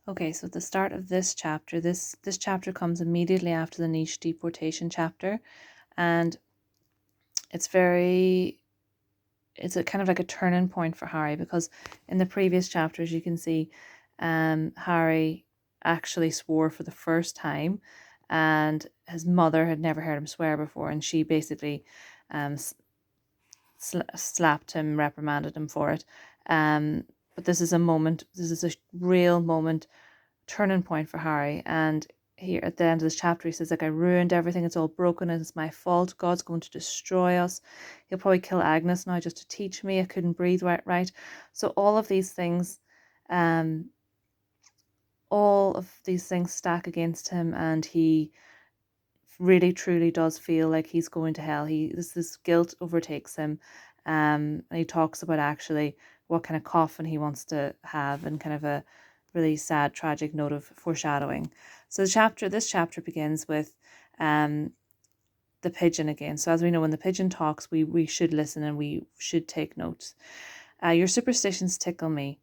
Okay, so at the start of this chapter, this chapter comes immediately after the niche deportation chapter, and it's it's a kind of like a turning point for Harry, because in the previous chapters you can see Harry actually swore for the first time, and his mother had never heard him swear before, and she basically um, slapped him, reprimanded him for it. But this is a moment, this is a real moment, turning point for Harry. And here at the end of this chapter, he says, like, I ruined everything. It's all broken. It's my fault. God's going to destroy us. He'll probably kill Agnes now just to teach me. I couldn't breathe right. So um, all of these things stack against him, and he really truly does feel like he's going to hell. This guilt overtakes him, and he talks about actually what kind of coffin he wants to have, and kind of a really sad, tragic note of foreshadowing. So this chapter begins with the pigeon again. So as we know, when the pigeon talks, we should listen and we should take notes. Your superstitions tickle me.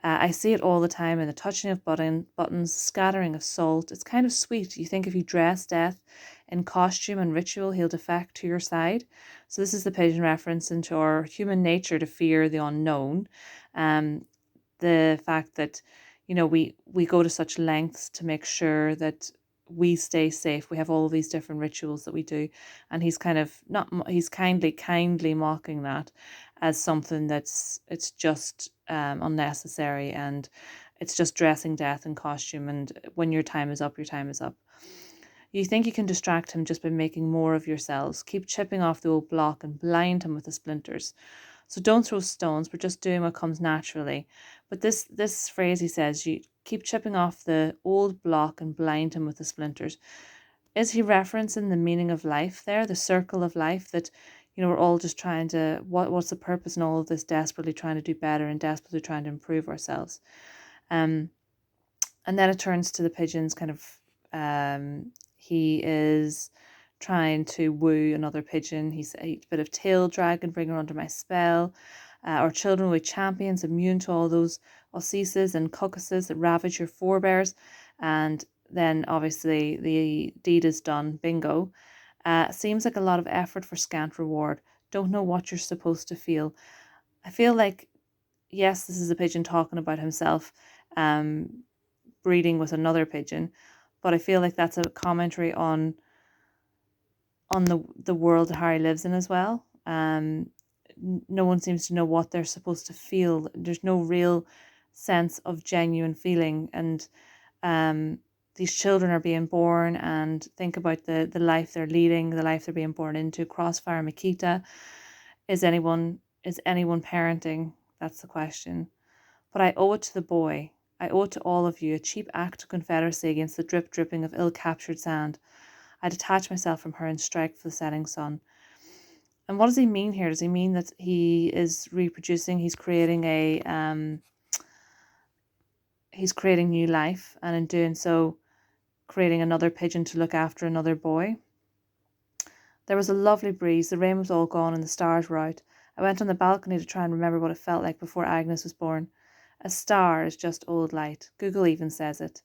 I see it all the time in the touching of buttons, scattering of salt. It's kind of sweet. You think if you dress death in costume and ritual, he'll defect to your side. So this is the pigeon reference into our human nature to fear the unknown. The fact that, we go to such lengths to make sure that we stay safe. We have all these different rituals that we do, and he's kind of not he's kindly mocking that as something it's just unnecessary, and it's just dressing death in costume, and when your time is up, your time is up. You think you can distract him just by making more of yourselves. Keep chipping off the old block and blind him with the splinters. So don't throw stones, but just doing what comes naturally. But this phrase he says, you keep chipping off the old block and blind him with the splinters. Is he referencing the meaning of life there, the circle of life that, we're all just trying to, what's the purpose in all of this, desperately trying to do better and desperately trying to improve ourselves. Um, and then it turns to the pigeons kind of, he is trying to woo another pigeon. He's a bit of tail dragon, bring her under my spell. Our children with champions immune to all those Osseses and Caucasus that ravage your forebears. And then obviously the deed is done. Bingo. Seems like a lot of effort for scant reward. Don't know what you're supposed to feel. I feel like, yes, this is a pigeon talking about himself, breeding with another pigeon, but I feel like that's a commentary on the world that Harry lives in as well. No one seems to know what they're supposed to feel. There's no real sense of genuine feeling, and these children are being born, and think about the life they're leading, the life they're being born into. Crossfire Makita. Is anyone parenting? That's the question. But I owe it to the boy. I owe it to all of you, a cheap act of confederacy against the dripping of ill-captured sand. I detach myself from her and strike for the setting sun. And what does he mean here? Does he mean that he is reproducing? He's creating new life, and in doing so, creating another pigeon to look after another boy. There was a lovely breeze. The rain was all gone and the stars were out. I went on the balcony to try and remember what it felt like before Agnes was born. A star is just old light. Google even says it.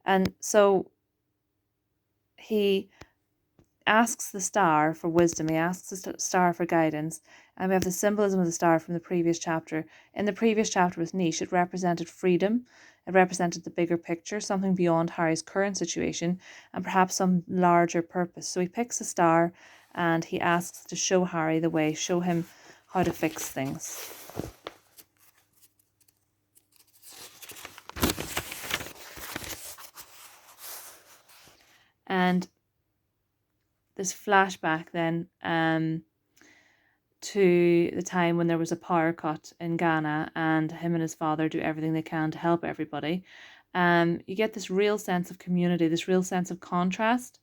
And so he asks the star for wisdom. He asks the star for guidance. And we have the symbolism of the star from the previous chapter. In the previous chapter with Niche, it represented freedom. It represented the bigger picture, something beyond Harry's current situation, and perhaps some larger purpose. So he picks a star and he asks to show Harry the way, show him how to fix things. And this flashback then to the time when there was a power cut in Ghana, and him and his father do everything they can to help everybody. You get this real sense of community, this real sense of contrast.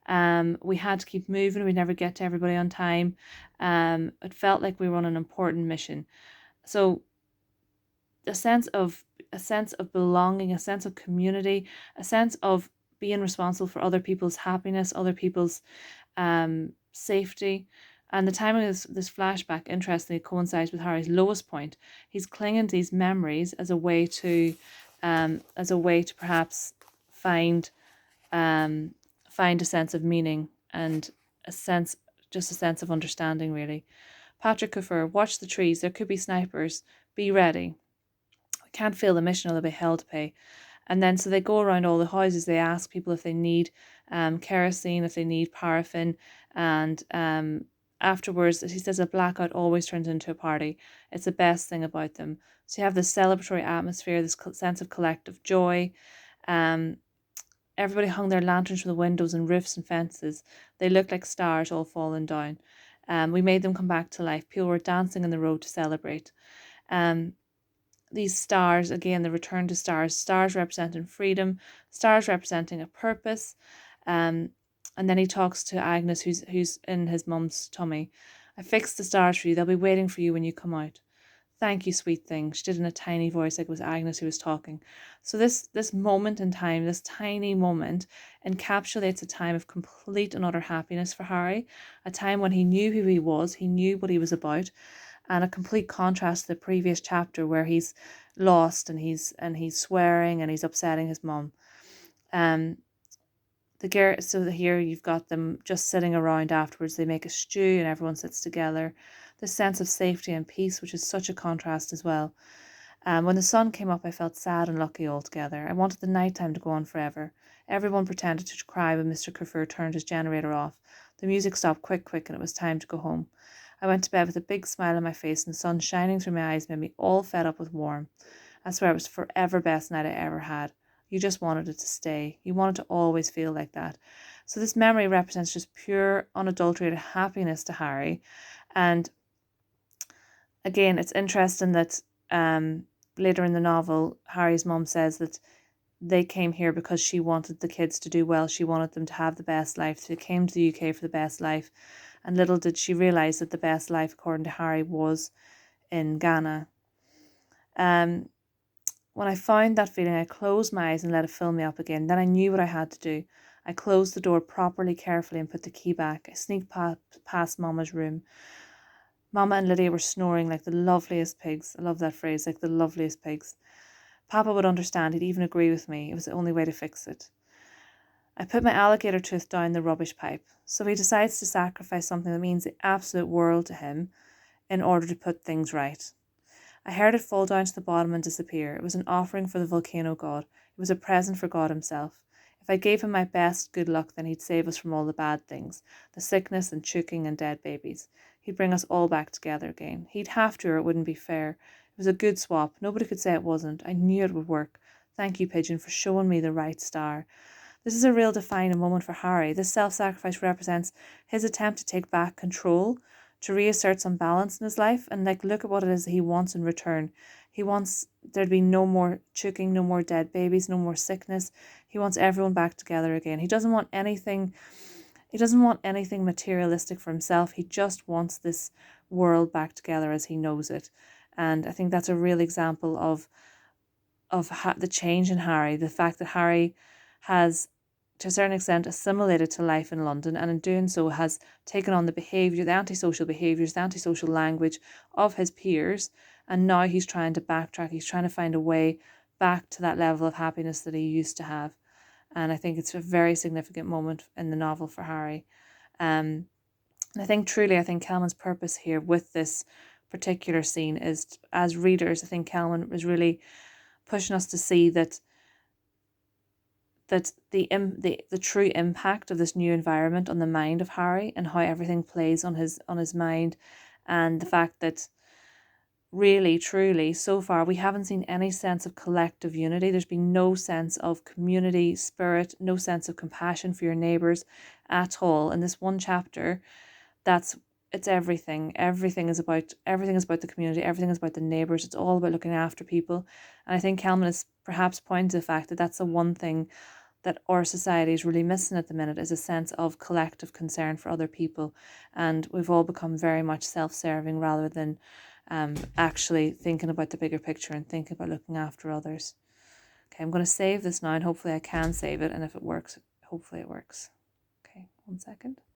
We had to keep moving. We'd never get to everybody on time. It felt like we were on an important mission. So a sense of belonging, a sense of community, a sense of being responsible for other people's happiness, other people's safety. And the timing of this flashback, interestingly, coincides with Harry's lowest point. He's clinging to these memories as a way to as a way to perhaps find find a sense of meaning and a sense, just a sense of understanding, really. Patrick Cooper, watch the trees. There could be snipers. Be ready. We can't fail the mission or there'll be hell to pay. And then so they go around all the houses. They ask people if they need kerosene, if they need paraffin, and afterwards he says a blackout always turns into a party. It's the best thing about them. So you have this celebratory atmosphere, this sense of collective joy. Um, Everybody hung their lanterns from the windows and roofs and fences. They looked like stars all falling down. We made them come back to life. People were dancing in the road to celebrate. Um, these stars, again, the return to stars, stars representing freedom, stars representing a purpose. Um, and then he talks to Agnes, who's in his mum's tummy. I fixed the stars for you. They'll be waiting for you when you come out. Thank you, sweet thing. She did in a tiny voice, like it was Agnes who was talking. So this moment in time, this tiny moment, encapsulates a time of complete and utter happiness for Harry, a time when he knew who he was, he knew what he was about, and a complete contrast to the previous chapter where he's lost and he's swearing and he's upsetting his mum. So here you've got them just sitting around afterwards. They make a stew and everyone sits together. The sense of safety and peace, which is such a contrast as well. When the sun came up, I felt sad and lucky altogether. I wanted the night time to go on forever. Everyone pretended to cry when Mr. Kafur turned his generator off. The music stopped quick, and it was time to go home. I went to bed with a big smile on my face, and the sun shining through my eyes made me all fed up with warm. I swear it was the forever best night I ever had. You just wanted it to stay. You wanted to always feel like that. So this memory represents just pure, unadulterated happiness to Harry. And again, it's interesting that later in the novel, Harry's mum says that they came here because she wanted the kids to do well. She wanted them to have the best life. They came to the UK for the best life. And little did she realise that the best life, according to Harry, was in Ghana. When I found that feeling, I closed my eyes and let it fill me up again. Then I knew what I had to do. I closed the door properly, carefully, and put the key back. I sneaked past Mama's room. Mama and Lydia were snoring like the loveliest pigs. I love that phrase, like the loveliest pigs. Papa would understand. He'd even agree with me. It was the only way to fix it. I put my alligator tooth down the rubbish pipe. So he decides to sacrifice something that means the absolute world to him in order to put things right. I heard it fall down to the bottom and disappear. It was an offering for the volcano god. It was a present for God himself. If I gave him my best good luck, then he'd save us from all the bad things, the sickness and choking and dead babies. He'd bring us all back together again. He'd have to, or it wouldn't be fair. It was a good swap. Nobody could say it wasn't. I knew it would work. Thank you, Pigeon, for showing me the right star. This is a real defining moment for Harry. This self-sacrifice represents his attempt to take back control, to reassert some balance in his life, and look at what it is that he wants in return. He wants there to be no more choking, no more dead babies, no more sickness. He wants everyone back together again. He doesn't want anything materialistic for himself. He just wants this world back together as he knows it. And I think that's a real example of the change in Harry, the fact that Harry has to a certain extent assimilated to life in London, and in doing so has taken on the behaviour, the antisocial behaviours, the antisocial language of his peers, and now he's trying to backtrack. He's trying to find a way back to that level of happiness that he used to have. And I think it's a very significant moment in the novel for Harry. And I think Kelman's purpose here with this particular scene is, as readers, I think Kelman is really pushing us to see that the true impact of this new environment on the mind of Harry and how everything plays on his mind, and the fact that really, truly, so far we haven't seen any sense of collective unity. There's been no sense of community spirit, no sense of compassion for your neighbours at all. In this one chapter, it's everything. Everything is about the community. Everything is about the neighbours. It's all about looking after people. And I think Kelman is perhaps pointing to the fact that that's the one thing that our society is really missing at the minute, is a sense of collective concern for other people. And we've all become very much self-serving rather than actually thinking about the bigger picture and thinking about looking after others. Okay, I'm going to save this now, and hopefully I can save it. And if it works, hopefully it works. Okay, 1 second.